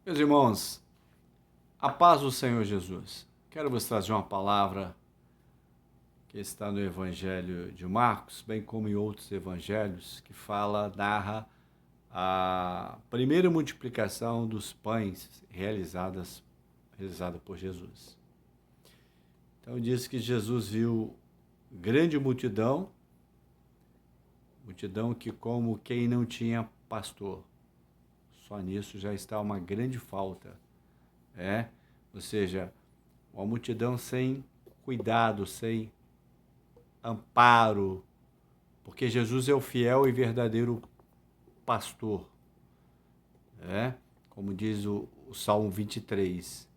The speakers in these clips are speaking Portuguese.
Meus irmãos, a paz do Senhor Jesus. Quero vos trazer uma palavra que está no Evangelho de Marcos, bem como em outros evangelhos, que narra a primeira multiplicação dos pães realizada por Jesus. Então diz que Jesus viu grande multidão que como quem não tinha pastor. Só nisso já está uma grande falta. Ou seja, uma multidão sem cuidado, sem amparo, porque Jesus é o fiel e verdadeiro pastor, como diz o Salmo 23,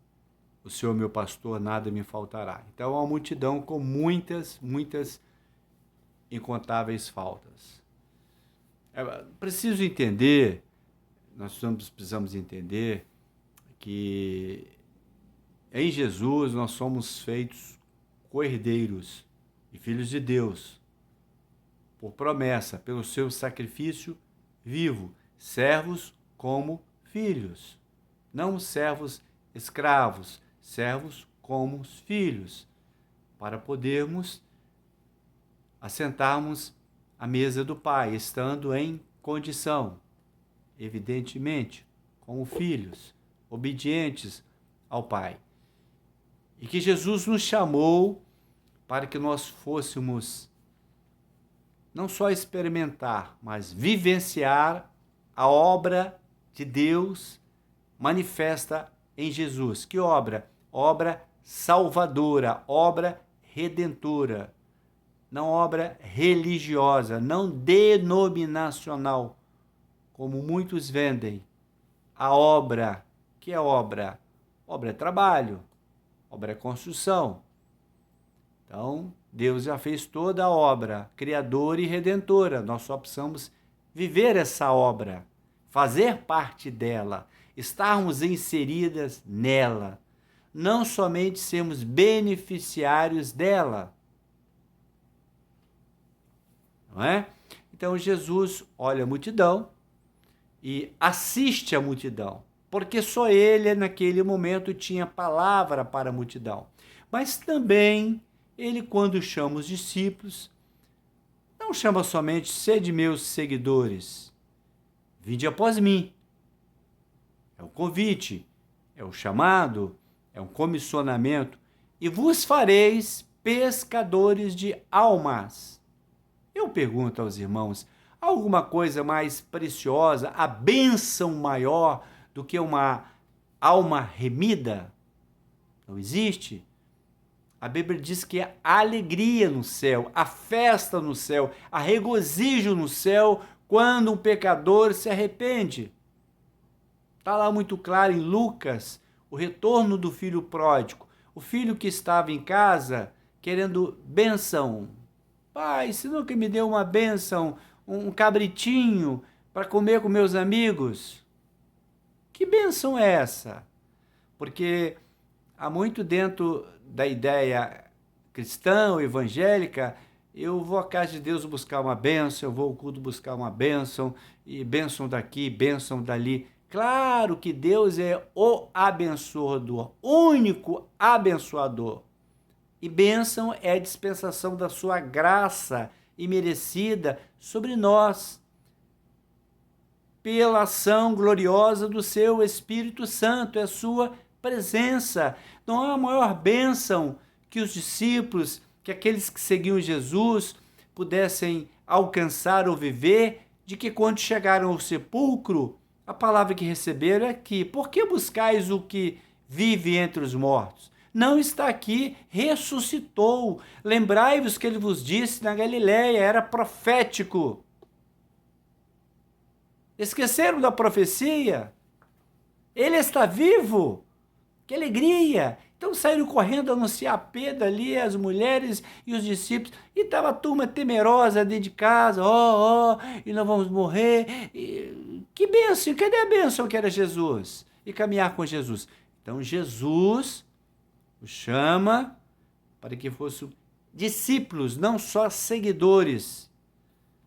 o Senhor meu pastor, nada me faltará. Então é uma multidão com muitas incontáveis faltas. Nós precisamos entender que em Jesus nós somos feitos co-herdeiros e filhos de Deus, por promessa, pelo seu sacrifício vivo, servos como filhos, não servos escravos, servos como filhos, para podermos assentarmos à mesa do Pai, estando em condição, evidentemente, como filhos, obedientes ao Pai. E que Jesus nos chamou para que nós fôssemos não só experimentar, mas vivenciar a obra de Deus manifesta em Jesus. Que obra? Obra salvadora, obra redentora, não obra religiosa, não denominacional, como muitos vendem. A obra, que é obra? Obra é trabalho, obra é construção. Então, Deus já fez toda a obra, criadora e redentora. Nós só precisamos viver essa obra, fazer parte dela, estarmos inseridas nela, não somente sermos beneficiários dela. Não é? Então, Jesus olha a multidão e assiste a multidão, porque só ele, naquele momento, tinha palavra para a multidão. Mas também, ele, quando chama os discípulos, não chama somente sede meus seguidores, vinde após mim. É o convite, é o chamado, é um comissionamento, e vos fareis pescadores de almas. Eu pergunto aos irmãos, há alguma coisa mais preciosa, a bênção maior do que uma alma remida? Não existe. A Bíblia diz que há alegria no céu, há festa no céu, há regozijo no céu quando um pecador se arrepende. Está lá muito claro em Lucas, o retorno do filho pródigo. O filho que estava em casa querendo bênção. Pai, se nunca me deu uma bênção, um cabritinho para comer com meus amigos. Que bênção é essa? Porque há muito dentro da ideia cristã ou evangélica, eu vou à casa de Deus buscar uma bênção, eu vou ao culto buscar uma bênção, e bênção daqui, bênção dali. Claro que Deus é o abençoador, único abençoador. E bênção é a dispensação da sua graça imerecida sobre nós, pela ação gloriosa do seu Espírito Santo, é a sua presença. Não há maior bênção que os discípulos, que aqueles que seguiam Jesus, pudessem alcançar ou viver, de que quando chegaram ao sepulcro, a palavra que receberam é que, por que buscais o que vive entre os mortos? Não está aqui, ressuscitou. Lembrai-vos que ele vos disse na Galileia, era profético. Esqueceram da profecia? Ele está vivo? Que alegria! Então saíram correndo anunciar a Pedro ali, as mulheres e os discípulos, e estava a turma temerosa dentro de casa, e nós vamos morrer. Que bênção! Cadê a bênção que era Jesus? E caminhar com Jesus. Então Jesus o chama para que fossem discípulos, não só seguidores,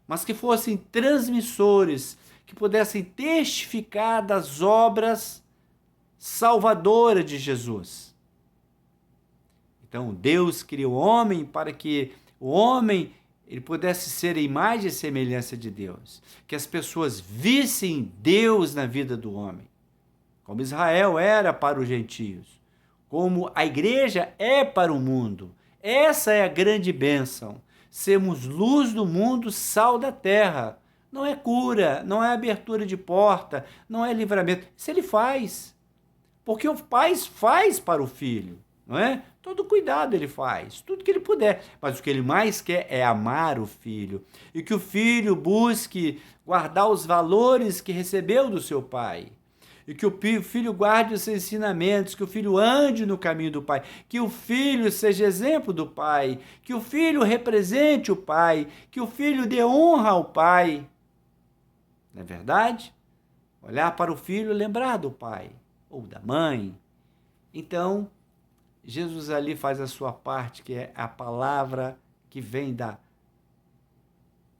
mas que fossem transmissores, que pudessem testificar das obras salvadora de Jesus. Então, Deus criou o homem para que o homem ele pudesse ser a imagem e semelhança de Deus, que as pessoas vissem Deus na vida do homem, como Israel era para os gentios, como a igreja é para o mundo. Essa é a grande bênção, sermos luz do mundo, sal da terra. Não é cura, não é abertura de porta, não é livramento. Isso ele faz, porque o pai faz para o filho, não é? Todo cuidado ele faz, tudo que ele puder. Mas o que ele mais quer é amar o filho. E que o filho busque guardar os valores que recebeu do seu pai. E que o filho guarde os ensinamentos, que o filho ande no caminho do pai. Que o filho seja exemplo do pai. Que o filho represente o pai. Que o filho dê honra ao pai. Não é verdade? Olhar para o filho e lembrar do pai ou da mãe. Então, Jesus ali faz a sua parte, que é a palavra que vem da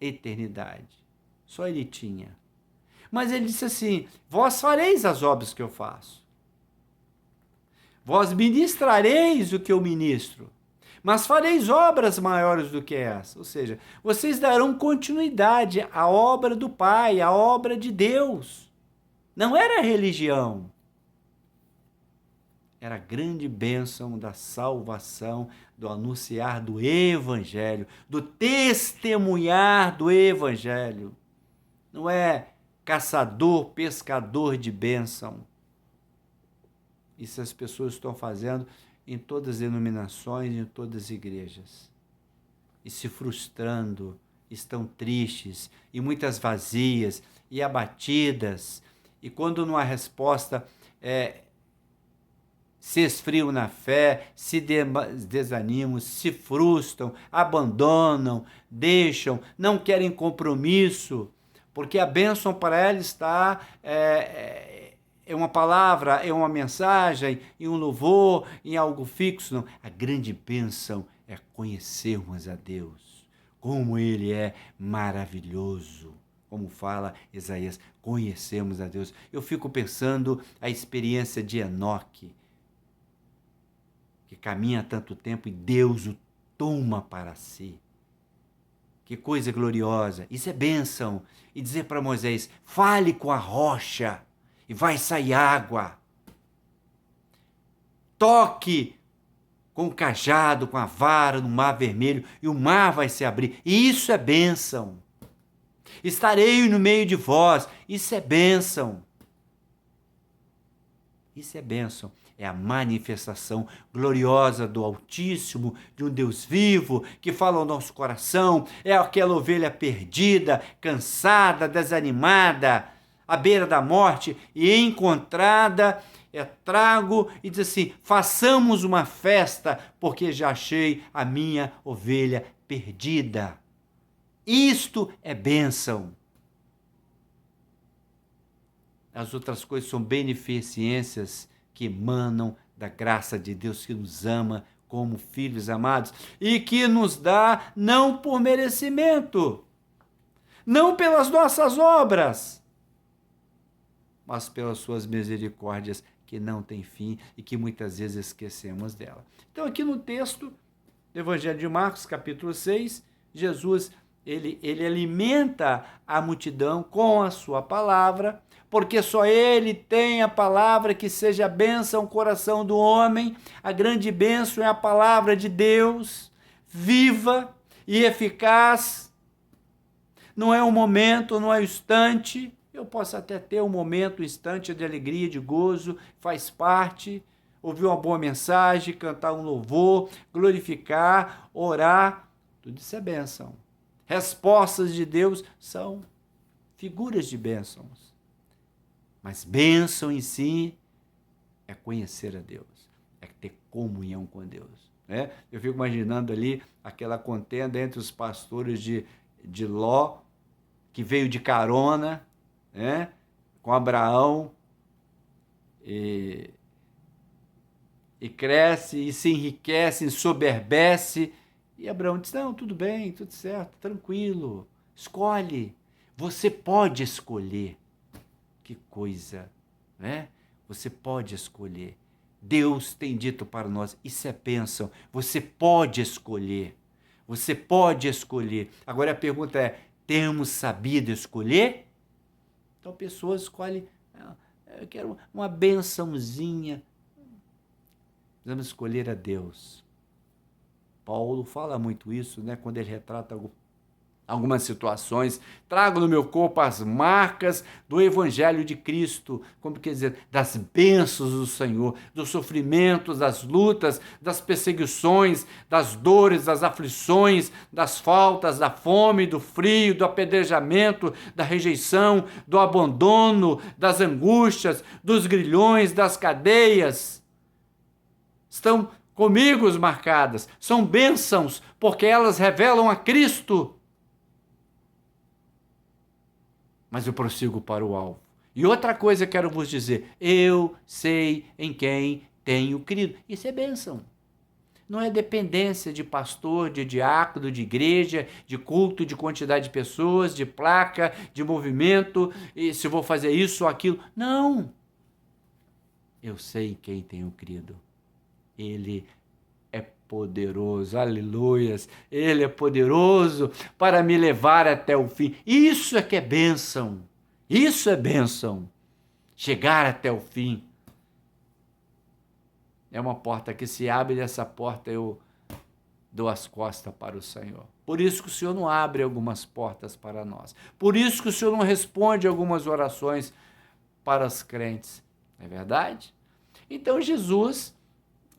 eternidade. Só ele tinha. Mas ele disse assim: vós fareis as obras que eu faço. Vós ministrareis o que eu ministro. Mas fareis obras maiores do que essa. Ou seja, vocês darão continuidade à obra do Pai, à obra de Deus. Não era religião. Era a grande bênção da salvação, do anunciar do Evangelho, do testemunhar do Evangelho. Não é caçador, pescador de bênção. Isso as pessoas estão fazendo em todas as denominações, em todas as igrejas. E se frustrando, estão tristes, e muitas vazias, e abatidas. E quando não há resposta, se esfriam na fé, se desanimam, se frustram, abandonam, deixam, não querem compromisso, porque a bênção para ela está é uma palavra, é uma mensagem, em um louvor, em algo fixo. Não. A grande bênção é conhecermos a Deus, como Ele é maravilhoso. Como fala Isaías, conhecemos a Deus. Eu fico pensando a experiência de Enoque, que caminha há tanto tempo e Deus o toma para si. Que coisa gloriosa. Isso é bênção. E dizer para Moisés: fale com a rocha e vai sair água. Toque com o cajado, com a vara no mar vermelho e o mar vai se abrir. E isso é bênção. Estarei no meio de vós. Isso é bênção. Isso é bênção. É a manifestação gloriosa do Altíssimo, de um Deus vivo, que fala ao nosso coração. É aquela ovelha perdida, cansada, desanimada, à beira da morte, e encontrada, trago e diz assim: façamos uma festa, porque já achei a minha ovelha perdida. Isto é bênção. As outras coisas são beneficências que emanam da graça de Deus, que nos ama como filhos amados e que nos dá não por merecimento, não pelas nossas obras, mas pelas suas misericórdias que não têm fim e que muitas vezes esquecemos dela. Então, aqui no texto do Evangelho de Marcos, capítulo 6, Jesus ele alimenta a multidão com a sua palavra, porque só ele tem a palavra que seja bênção ao coração do homem. A grande bênção é a palavra de Deus, viva e eficaz. Não é um momento, não é um instante. Eu posso até ter um momento, um instante de alegria, de gozo, faz parte. Ouvir uma boa mensagem, cantar um louvor, glorificar, orar, tudo isso é bênção. Respostas de Deus são figuras de bênçãos. Mas bênção em si é conhecer a Deus, é ter comunhão com Deus. Né? Eu fico imaginando ali aquela contenda entre os pastores de Ló, que veio de carona, né, com Abraão, e cresce, e se enriquece, ensoberbece. E Abraão diz: não, tudo bem, tudo certo, tranquilo, escolhe. Você pode escolher. Que coisa, né? Você pode escolher. Deus tem dito para nós, isso é bênção. Você pode escolher. Você pode escolher. Agora a pergunta é, temos sabido escolher? Então pessoas escolhem, eu quero uma bençãozinha. Precisamos escolher a Deus. Paulo fala muito isso, né? Quando ele retrata algumas situações. Trago no meu corpo as marcas do Evangelho de Cristo, como quer dizer, das bênçãos do Senhor, dos sofrimentos, das lutas, das perseguições, das dores, das aflições, das faltas, da fome, do frio, do apedrejamento, da rejeição, do abandono, das angústias, dos grilhões, das cadeias. Estão comigo marcadas, são bênçãos, porque elas revelam a Cristo. Mas eu prossigo para o alvo. E outra coisa quero vos dizer, eu sei em quem tenho crido. Isso é bênção. Não é dependência de pastor, de diácono, de igreja, de culto, de quantidade de pessoas, de placa, de movimento, e se vou fazer isso ou aquilo. Não. Eu sei em quem tenho crido. Ele é poderoso, aleluias, Ele é poderoso para me levar até o fim. Isso é que é bênção, isso é bênção, chegar até o fim. É uma porta que se abre, dessa porta eu dou as costas para o Senhor. Por isso que o Senhor não abre algumas portas para nós, por isso que o Senhor não responde algumas orações para os crentes, não é verdade? Então Jesus,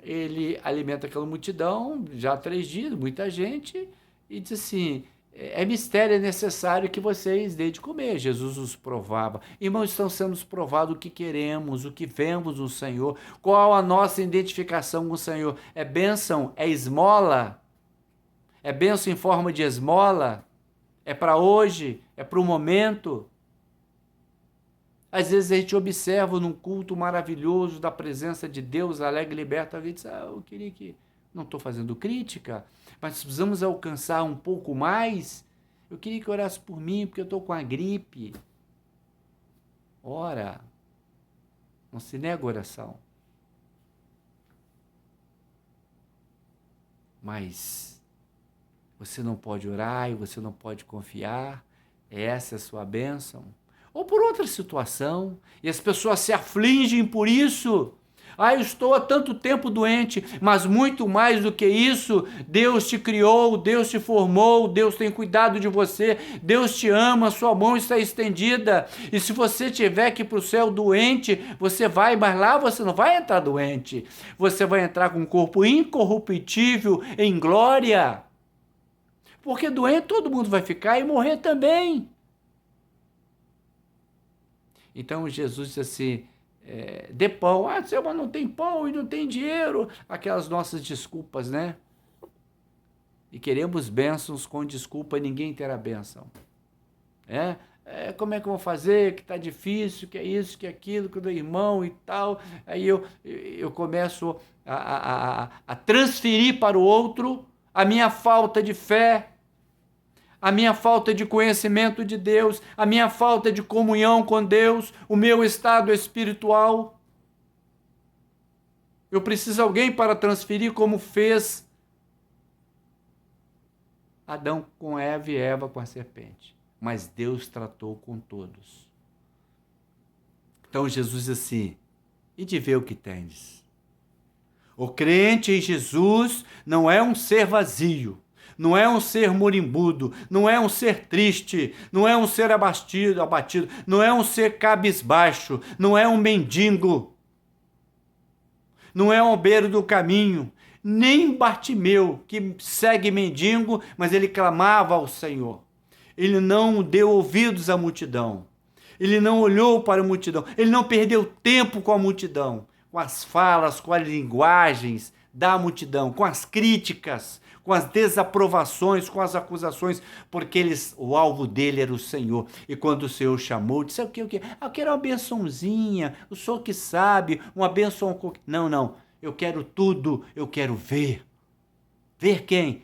ele alimenta aquela multidão, já há 3 dias, muita gente, e diz assim, é mistério, é necessário que vocês deem de comer. Jesus os provava. Irmãos, estão sendo provados o que queremos, o que vemos no Senhor, qual a nossa identificação com o Senhor. É bênção? É esmola? É bênção em forma de esmola? É para hoje? É para o momento? Às vezes a gente observa num culto maravilhoso da presença de Deus, alegre e liberta, a gente diz, eu queria que... Não estou fazendo crítica, mas precisamos alcançar um pouco mais. Eu queria que orasse por mim, porque eu estou com a gripe. Ora, não se nega a oração. Mas você não pode orar e você não pode confiar. Essa é a sua bênção. Ou por outra situação, e as pessoas se afligem por isso. Eu estou há tanto tempo doente, mas muito mais do que isso, Deus te criou, Deus te formou, Deus tem cuidado de você, Deus te ama, sua mão está estendida, e se você tiver que ir para o céu doente, você vai, mas lá você não vai entrar doente, você vai entrar com um corpo incorruptível em glória, porque doente todo mundo vai ficar e morrer também. Então Jesus disse assim, dê pão, Senhor, mas não tem pão e não tem dinheiro, aquelas nossas desculpas, né? E queremos bênçãos com desculpa e ninguém terá bênção. Como é que eu vou fazer, que está difícil, que é isso, que é aquilo, que o irmão e tal, aí eu começo a transferir para o outro a minha falta de fé, a minha falta de conhecimento de Deus, a minha falta de comunhão com Deus, o meu estado espiritual. Eu preciso de alguém para transferir como fez Adão com Eva e Eva com a serpente. Mas Deus tratou com todos. Então Jesus diz assim, e de ver o que tendes. O crente em Jesus não é um ser vazio, não é um ser moribundo, não é um ser triste, não é um ser abatido, não é um ser cabisbaixo, não é um mendigo, não é um beiro do caminho, nem Bartimeu, que segue mendigo, mas ele clamava ao Senhor. Ele não deu ouvidos à multidão, ele não olhou para a multidão, ele não perdeu tempo com a multidão, com as falas, com as linguagens da multidão, com as críticas, com as desaprovações, com as acusações, porque o alvo dele era o Senhor. E quando o Senhor chamou, disse, o quê? Eu quero uma bençãozinha, o Senhor que sabe, uma benção. Não, eu quero tudo, eu quero ver. Ver quem?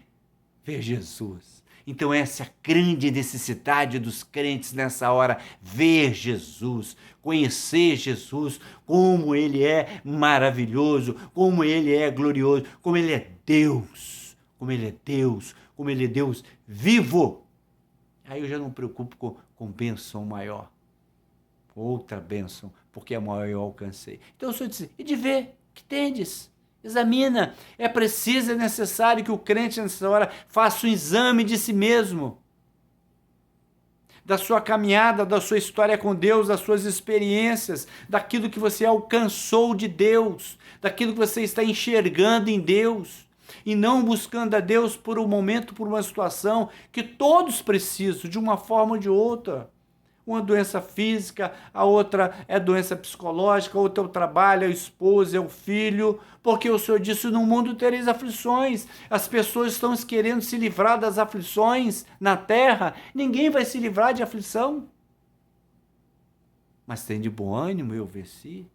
Ver Jesus. Então essa é a grande necessidade dos crentes nessa hora, ver Jesus, conhecer Jesus, como Ele é maravilhoso, como Ele é glorioso, como Ele é Deus, como Ele é Deus, como Ele é Deus vivo. Aí eu já não me preocupo com bênção maior, outra bênção, porque a maior eu alcancei. Então eu sou de e de ver, que tendes? Examina, é preciso, é necessário que o crente nessa hora faça um exame de si mesmo, da sua caminhada, da sua história com Deus, das suas experiências, daquilo que você alcançou de Deus, daquilo que você está enxergando em Deus, e não buscando a Deus por um momento, por uma situação que todos precisam, de uma forma ou de outra. Uma doença física, a outra é doença psicológica, a outra é o trabalho, é a esposa, é o filho, porque o Senhor disse, no mundo tereis aflições. As pessoas estão querendo se livrar das aflições na terra, ninguém vai se livrar de aflição. Mas tem de bom ânimo, eu venci.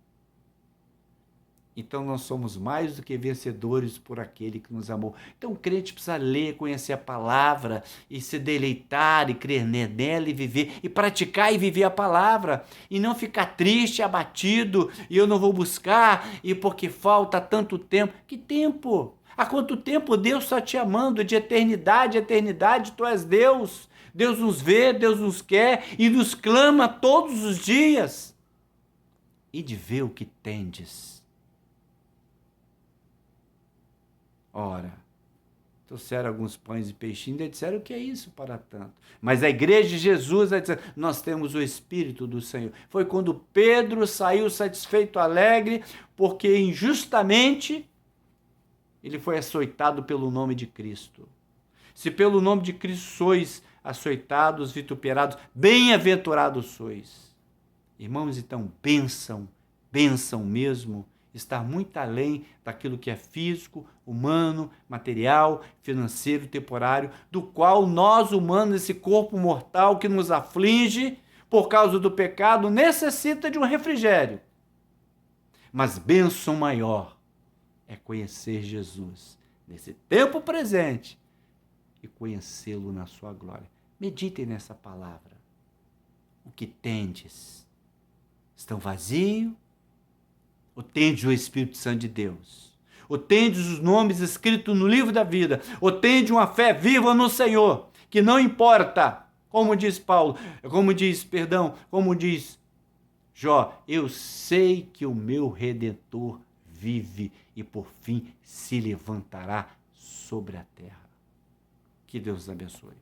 Então nós somos mais do que vencedores por aquele que nos amou. Então o crente precisa ler, conhecer a palavra e se deleitar e crer nela e viver, e praticar e viver a palavra. E não ficar triste, abatido, e eu não vou buscar, e porque falta tanto tempo. Que tempo? Há quanto tempo Deus está te amando? De eternidade a eternidade, tu és Deus. Deus nos vê, Deus nos quer e nos clama todos os dias. E de ver o que tendes. Ora, trouxeram alguns pães e peixinhos e disseram, o que é isso para tanto? Mas a igreja de Jesus vai dizer, nós temos o Espírito do Senhor. Foi quando Pedro saiu satisfeito, alegre, porque injustamente ele foi açoitado pelo nome de Cristo. Se pelo nome de Cristo sois açoitados, vituperados, bem-aventurados sois. Irmãos, então, bênção mesmo, estar muito além daquilo que é físico, humano, material, financeiro, temporário, do qual nós humanos, esse corpo mortal que nos aflige por causa do pecado, necessita de um refrigério. Mas bênção maior é conhecer Jesus nesse tempo presente e conhecê-lo na sua glória. Meditem nessa palavra. O que tendes? Estão vazios? Ou tendes o Espírito Santo de Deus? Ou tendes os nomes escritos no livro da vida? Ou tendes uma fé viva no Senhor, que não importa, como diz Paulo, como diz Jó, eu sei que o meu Redentor vive e por fim se levantará sobre a terra. Que Deus abençoe.